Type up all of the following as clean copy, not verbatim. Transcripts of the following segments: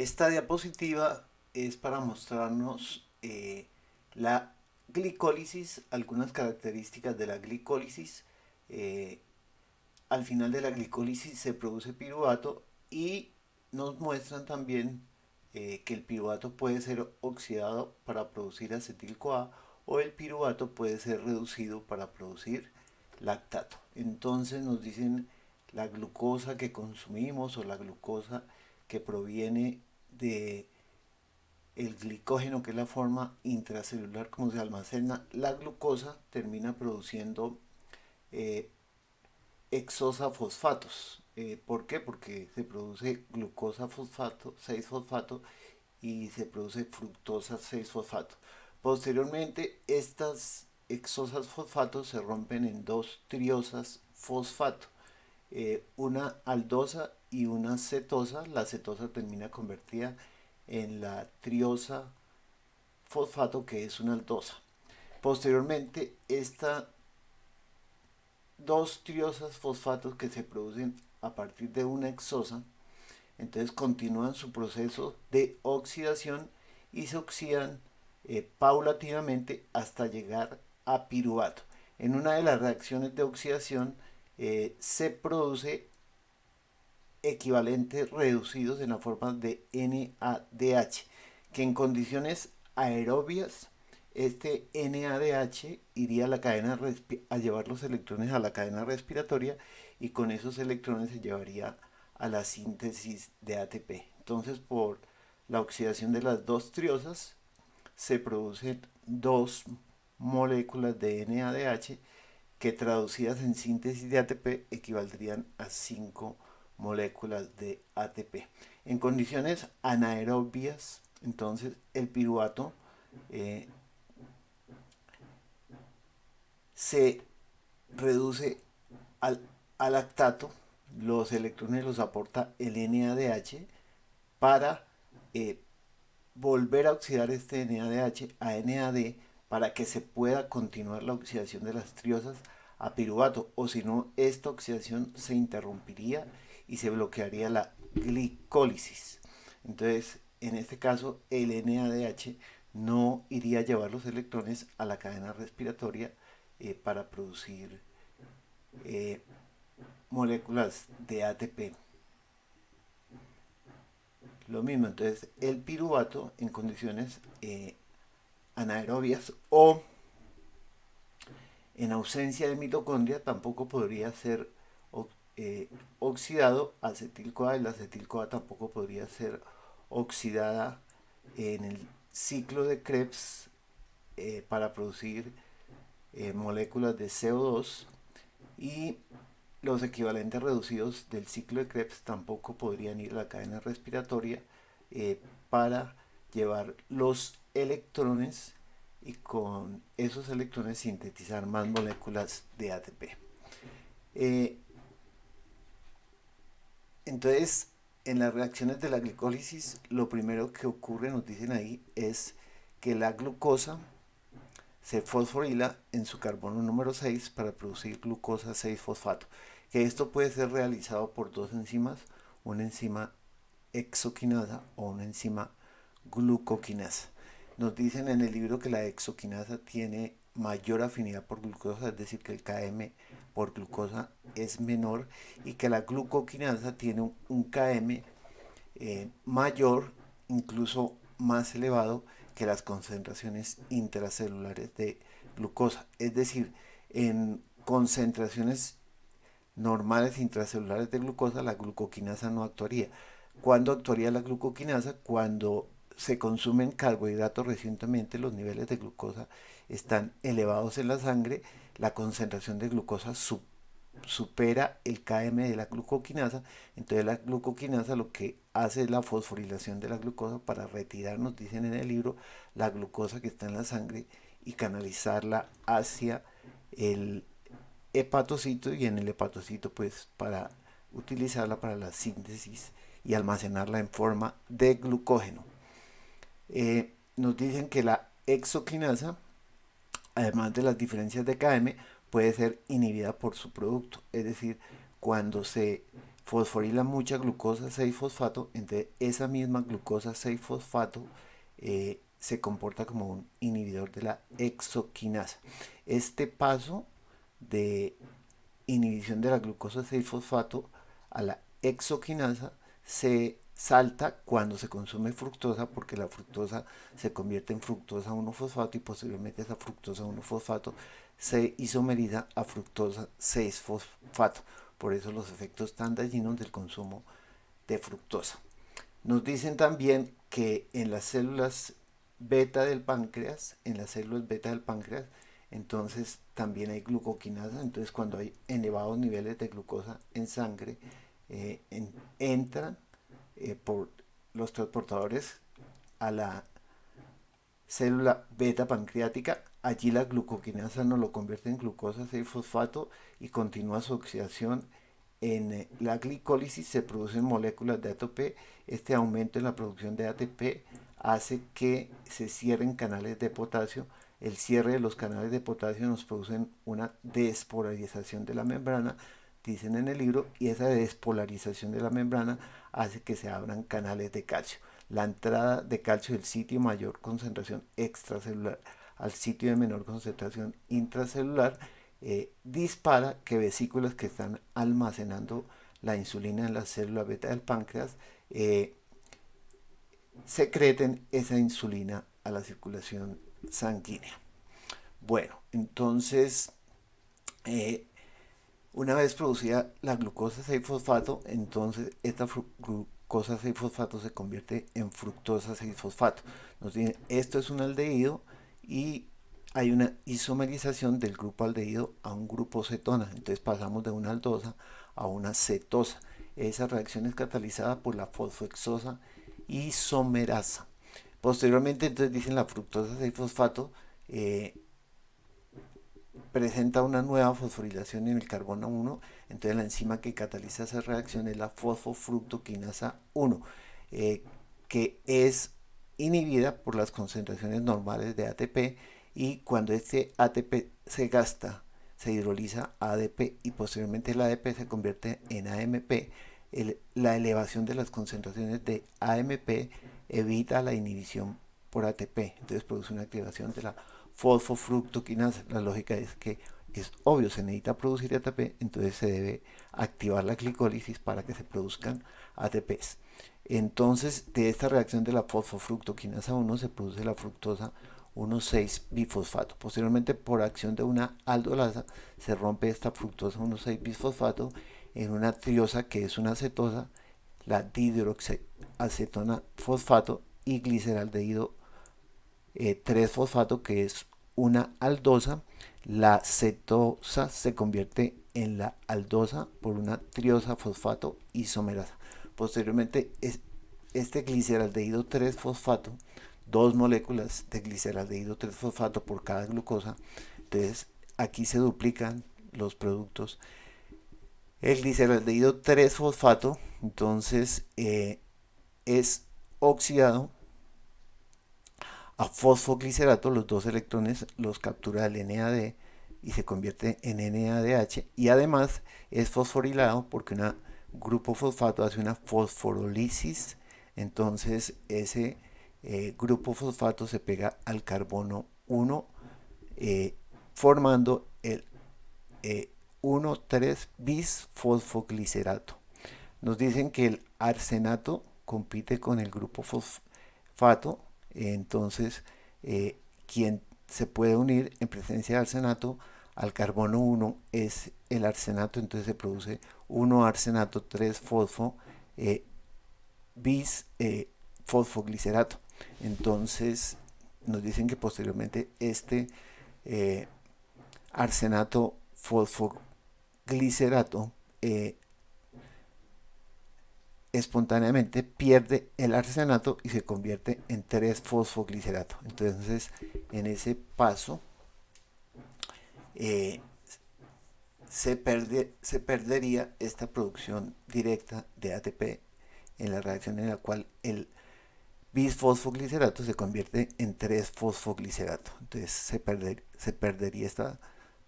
Esta diapositiva es para mostrarnos la glicólisis, algunas características de la glicólisis. Eh, Al final de la glicólisis se produce piruvato y nos muestran también que el piruvato puede ser oxidado para producir acetil-CoA o el piruvato puede ser reducido para producir lactato. Entonces nos dicen la glucosa que consumimos o la glucosa que proviene de el glicógeno, que es la forma intracelular como se almacena la glucosa, termina produciendo eh, exosafosfatos. ¿Por qué? Porque se produce glucosa fosfato, 6-fosfato, y se produce fructosa 6-fosfato. Posteriormente, estas exosas fosfatos se rompen en dos triosas fosfato, una aldosa y una cetosa. La cetosa termina convertida en la triosa fosfato, que es una aldosa. Posteriormente, estas dos triosas fosfatos que se producen a partir de una exosa, entonces continúan su proceso de oxidación y se oxidan paulatinamente hasta llegar a piruvato. En una de las reacciones de oxidación se produce equivalentes reducidos en la forma de NADH, que en condiciones aerobias este NADH iría a la cadena a llevar los electrones a la cadena respiratoria y con esos electrones se llevaría a la síntesis de ATP. Entonces, por la oxidación de las dos triosas se producen dos moléculas de NADH que traducidas en síntesis de ATP equivaldrían a 5 moléculas de ATP. En condiciones anaerobias, entonces el piruvato eh, se reduce al lactato, los electrones los aporta el NADH para eh, volver a oxidar este NADH a NAD para que se pueda continuar la oxidación de las triosas a piruvato, o si no, esta oxidación se interrumpiría y se bloquearía la glicólisis. Entonces, en este caso, el NADH no iría a llevar los electrones a la cadena respiratoria para producir eh, moléculas de ATP. Lo mismo, entonces el piruvato en condiciones anaerobias o en ausencia de mitocondria tampoco podría ser oxidado acetil-CoA, y la acetil-CoA tampoco podría ser oxidada en el ciclo de Krebs para producir moléculas de CO2, y los equivalentes reducidos del ciclo de Krebs tampoco podrían ir a la cadena respiratoria para llevar los electrones y con esos electrones sintetizar más moléculas de ATP. Eh, entonces, en las reacciones de la glicólisis, lo primero que ocurre, nos dicen ahí, es que la glucosa se fosforila en su carbono número 6 para producir glucosa 6-fosfato. Que esto puede ser realizado por dos enzimas, una enzima exoquinasa o una enzima glucoquinasa. Nos dicen en el libro que la exoquinasa tiene mayor afinidad por glucosa, es decir, que el Km por glucosa es menor, y que la glucoquinasa tiene un Km mayor, incluso más elevado que las concentraciones intracelulares de glucosa. Es decir, en concentraciones normales intracelulares de glucosa, la glucoquinasa no actuaría. ¿Cuándo actuaría la glucoquinasa? Cuando se consumen carbohidratos recientemente, los niveles de glucosa están elevados en la sangre, la concentración de glucosa supera el Km de la glucoquinasa, entonces la glucoquinasa lo que hace es la fosforilación de la glucosa para retirar, nos dicen en el libro, la glucosa que está en la sangre y canalizarla hacia el hepatocito, y en el hepatocito pues para utilizarla para la síntesis y almacenarla en forma de glucógeno. Nos dicen que la exoquinasa, además de las diferencias de Km, puede ser inhibida por su producto, es decir, cuando se fosforila mucha glucosa 6-fosfato, entonces esa misma glucosa 6-fosfato se comporta como un inhibidor de la exoquinasa. Este paso de inhibición de la glucosa 6-fosfato a la exoquinasa se salta cuando se consume fructosa, porque la fructosa se convierte en fructosa 1-fosfato y posteriormente esa fructosa 1-fosfato se isomeriza a fructosa 6-fosfato. Por eso los efectos tan dañinos del consumo de fructosa. Nos dicen también que en las células beta del páncreas, entonces también hay glucoquinasa. Entonces cuando hay elevados niveles de glucosa en sangre, entran por los transportadores a la célula beta pancreática. Allí la glucoquinasa no lo convierte en glucosa 6-fosfato y continúa su oxidación. En la glicólisis se producen moléculas de ATP. Este aumento en la producción de ATP hace que se cierren canales de potasio. El cierre de los canales de potasio nos producen una despolarización de la membrana, dicen en el libro, y esa despolarización de la membrana hace que se abran canales de calcio. La entrada de calcio del sitio de mayor concentración extracelular al sitio de menor concentración intracelular dispara que vesículas que están almacenando la insulina en la célula beta del páncreas secreten esa insulina a la circulación sanguínea. Bueno, entonces una vez producida la glucosa 6-fosfato, entonces esta glucosa 6-fosfato se convierte en fructosa 6-fosfato. Nos dicen, esto es un aldehído y hay una isomerización del grupo aldehído a un grupo cetona. Entonces pasamos de una aldosa a una cetosa. Esa reacción es catalizada por la fosfohexosa isomerasa. Posteriormente, entonces dicen la fructosa 6-fosfato presenta una nueva fosforilación en el carbono 1, entonces la enzima que cataliza esa reacción es la fosfofructoquinasa 1, que es inhibida por las concentraciones normales de ATP, y cuando este ATP se gasta, se hidroliza a ADP y posteriormente el ADP se convierte en AMP. La elevación de las concentraciones de AMP evita la inhibición por ATP, entonces produce una activación de la fosfofructoquinasa. La lógica es que es obvio, se necesita producir ATP, entonces se debe activar la glicólisis para que se produzcan ATPs. Entonces, de esta reacción de la fosfofructoquinasa 1 se produce la fructosa 1,6-bifosfato. Posteriormente, por acción de una aldolasa, se rompe esta fructosa 1,6-bifosfato en una triosa que es una cetosa, la dihidroxiacetona fosfato, y gliceraldehído 3-fosfato, que es una aldosa. La cetosa se convierte en la aldosa por una triosa fosfato isomerasa. Posteriormente, este gliceraldehído 3-fosfato, dos moléculas de gliceraldehído 3-fosfato por cada glucosa, entonces aquí se duplican los productos. El gliceraldehído 3-fosfato entonces es oxidado a fosfoglicerato. Los dos electrones los captura el NAD y se convierte en NADH, y además es fosforilado porque un grupo fosfato hace una fosforolisis. Entonces ese grupo fosfato se pega al carbono 1 formando el 1,3-bisfosfoglicerato. Nos dicen que el arsenato compite con el grupo fosfato, entonces quien se puede unir en presencia de arsenato al carbono 1 es el arsenato, entonces se produce 1-arsenato 3-fosfo bis fosfoglicerato. Entonces nos dicen que posteriormente este arsenato fosfoglicerato espontáneamente pierde el arsenato y se convierte en 3-fosfoglicerato. Entonces en ese paso se perdería esta producción directa de ATP en la reacción en la cual el bisfosfoglicerato se convierte en 3-fosfoglicerato. Entonces se perdería esta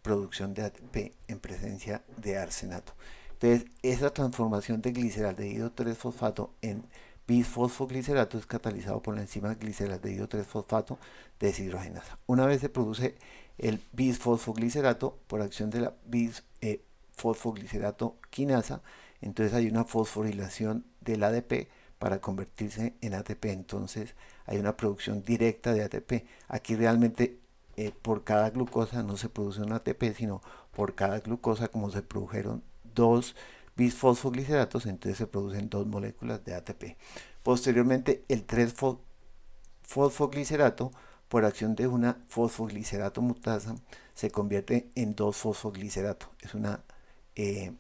producción de ATP en presencia de arsenato. Entonces, esa transformación de gliceraldehído 3-fosfato en bisfosfoglicerato es catalizado por la enzima gliceraldehído 3-fosfato deshidrogenasa. Una vez se produce el bisfosfoglicerato por acción de la bisfosfoglicerato quinasa, entonces hay una fosforilación del ADP para convertirse en ATP. Entonces hay una producción directa de ATP. Aquí realmente por cada glucosa no se produce un ATP, sino por cada glucosa, como se produjeron dos bisfosfogliceratos, entonces se producen dos moléculas de ATP. Posteriormente, el 3-fosfoglicerato, por acción de una fosfoglicerato mutasa, se convierte en 2-fosfoglicerato. Es una eh,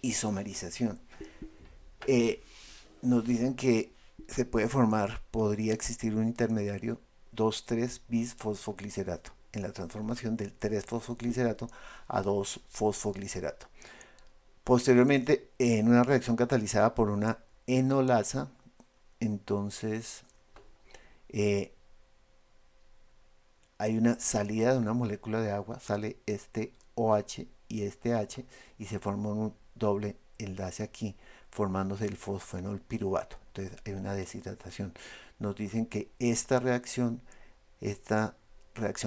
isomerización. Nos dicen que se puede formar, podría existir un intermediario 2,3-bisfosfoglicerato en la transformación del 3-fosfoglicerato a 2-fosfoglicerato. Posteriormente, en una reacción catalizada por una enolasa, entonces eh, hay una salida de una molécula de agua, sale este OH y este H y se forma un doble enlace aquí, formándose el fosfenol piruvato. Entonces hay una deshidratación. Nos dicen que esta reacción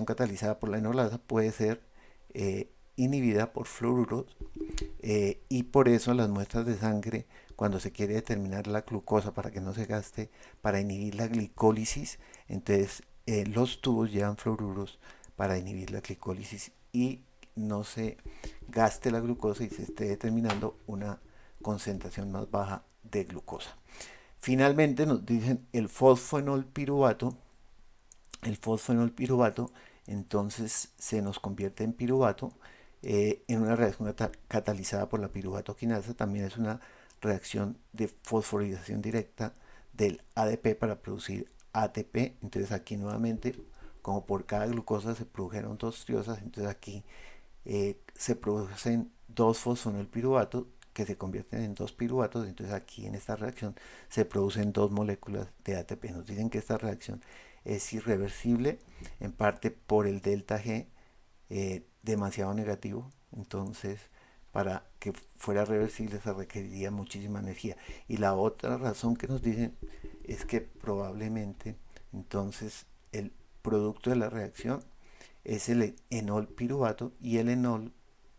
catalizada por la enolasa puede ser inhibida por fluoruros y por eso las muestras de sangre, cuando se quiere determinar la glucosa para que no se gaste, para inhibir la glicólisis, entonces los tubos llevan fluoruros para inhibir la glicólisis y no se gaste la glucosa y se esté determinando una concentración más baja de glucosa. Finalmente nos dicen el fosfenol piruvato entonces se nos convierte en piruvato en una reacción catalizada por la piruvato quinasa. También es una reacción de fosforilación directa del ADP para producir ATP. Entonces aquí nuevamente, como por cada glucosa se produjeron dos triosas, entonces aquí se producen dos fosfonilpiruvatos que se convierten en dos piruvatos. Entonces aquí en esta reacción se producen dos moléculas de ATP. Nos dicen que esta reacción es irreversible en parte por el delta G demasiado negativo. Entonces para que fuera reversible se requeriría muchísima energía. Y la otra razón que nos dicen es que probablemente entonces el producto de la reacción es el enol piruvato y el enol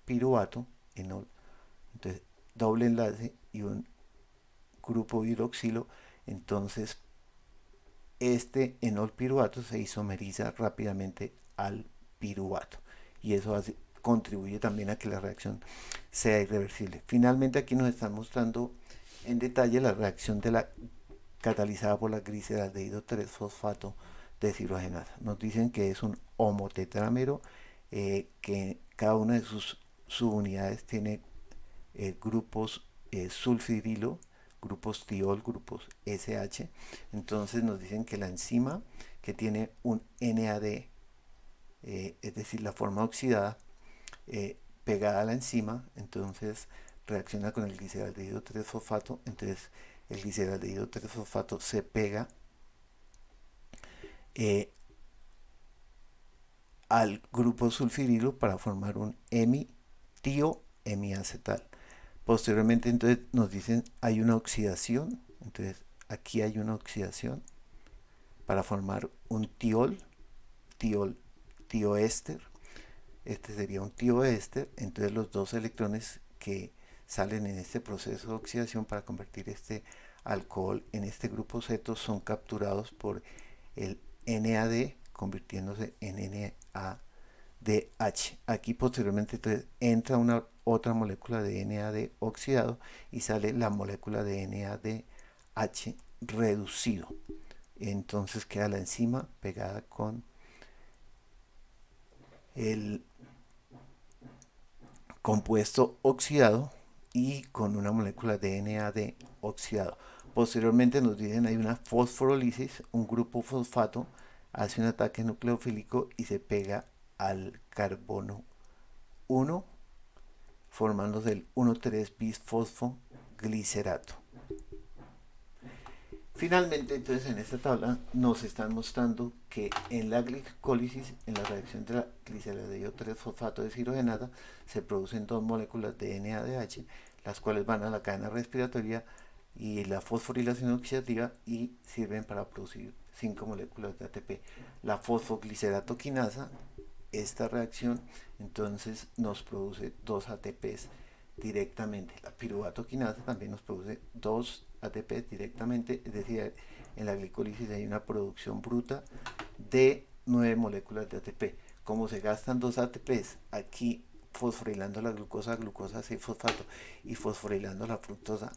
piruvato, enol, entonces doble enlace y un grupo hidroxilo, entonces este enol piruvato se isomeriza rápidamente al piruvato y eso contribuye también a que la reacción sea irreversible. Finalmente aquí nos están mostrando en detalle la reacción de la catalizada por la gliceraldehído 3-fosfato deshidrogenasa. Nos dicen que es un homotetrámero que cada una de sus subunidades tiene grupos sulfidilo, grupos tiol, grupos SH. Entonces nos dicen que la enzima que tiene un NAD, es decir, la forma oxidada, pegada a la enzima, entonces reacciona con el gliceraldehído 3-fosfato, entonces el gliceraldehído 3-fosfato se pega eh, al grupo sulfirilo para formar un hemi-tio-hemiacetal. Posteriormente entonces nos dicen hay una oxidación, entonces aquí hay una oxidación para formar un tioéster. Este sería un tioéster, entonces los dos electrones que salen en este proceso de oxidación para convertir este alcohol en este grupo ceto son capturados por el NAD convirtiéndose en NADH. Aquí posteriormente entonces, entra una otra molécula de NAD oxidado y sale la molécula de NADH reducido. Entonces queda la enzima pegada con el compuesto oxidado y con una molécula de NAD oxidado. Posteriormente nos dicen hay una fosforolisis, un grupo fosfato hace un ataque nucleofílico y se pega al carbono 1 formándose el 1,3-bisfosfoglicerato. Finalmente, entonces en esta tabla nos están mostrando que en la glicólisis, en la reacción de la gliceraldehído 3-fosfato de deshidrogenasa, se producen dos moléculas de NADH, las cuales van a la cadena respiratoria y la fosforilación oxidativa y sirven para producir 5 moléculas de ATP. La fosfogliceratoquinasa, esta reacción, entonces nos produce 2 ATPs directamente. La piruvatoquinasa también nos produce 2 ATP directamente, es decir, en la glicólisis hay una producción bruta de 9 moléculas de ATP. Como se gastan 2 ATPs aquí fosforilando la glucosa, glucosa 6-fosfato y fosforilando la fructosa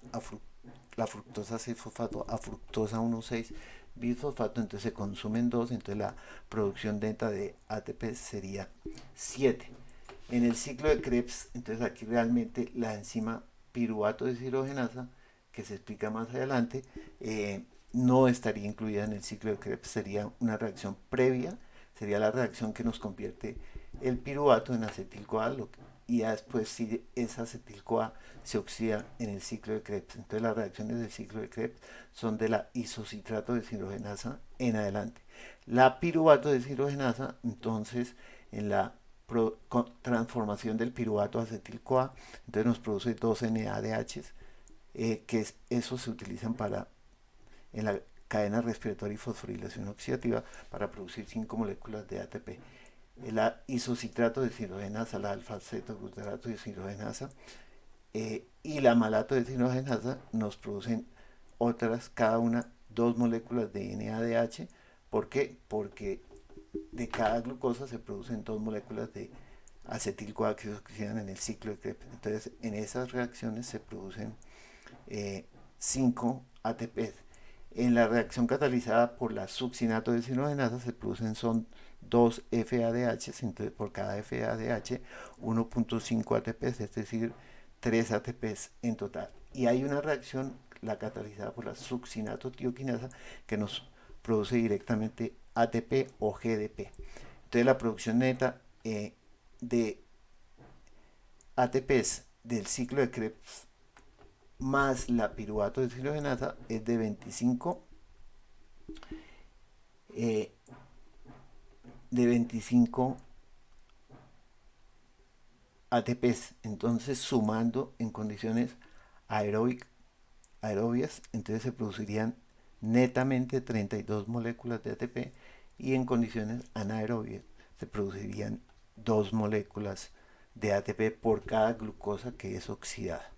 la fructosa 6-fosfato a fructosa 1,6 bisfosfato, entonces se consumen 2, entonces la producción neta de ATP sería 7. En el ciclo de Krebs, entonces aquí realmente la enzima piruvato deshidrogenasa, que se explica más adelante, no estaría incluida en el ciclo de Krebs, sería una reacción previa, sería la reacción que nos convierte el piruvato en acetil-CoA, y ya después si esa acetil-CoA se oxida en el ciclo de Krebs. Entonces las reacciones del ciclo de Krebs son de la isocitrato deshidrogenasa en adelante. La piruvato deshidrogenasa, entonces en la transformación del piruvato a acetil-CoA, entonces nos produce 2 NADHs, esos se utilizan para en la cadena respiratoria y fosforilación oxidativa para producir 5 moléculas de ATP. La isocitrato de deshidrogenasa, la alfa-cetoglutarato de deshidrogenasa y la malato de deshidrogenasa nos producen otras, cada una, 2 moléculas de NADH. ¿Por qué? Porque de cada glucosa se producen 2 moléculas de acetil-CoA que se oxidan en el ciclo de Krebs. Entonces, en esas reacciones se producen 5 ATPs. En la reacción catalizada por la succinato de deshidrogenasa se producen son 2 FADH, entonces por cada FADH 1.5 ATPs, es decir, 3 ATPs en total. Y hay una reacción, la catalizada por la succinato tioquinasa, que nos produce directamente ATP o GDP. Entonces la producción neta de ATPs del ciclo de Krebs más la piruvato de deshidrogenasa es de 25 eh, de 25 ATPs. Entonces sumando en condiciones aerobias, entonces se producirían netamente 32 moléculas de ATP y en condiciones anaerobias se producirían 2 moléculas de ATP por cada glucosa que es oxidada.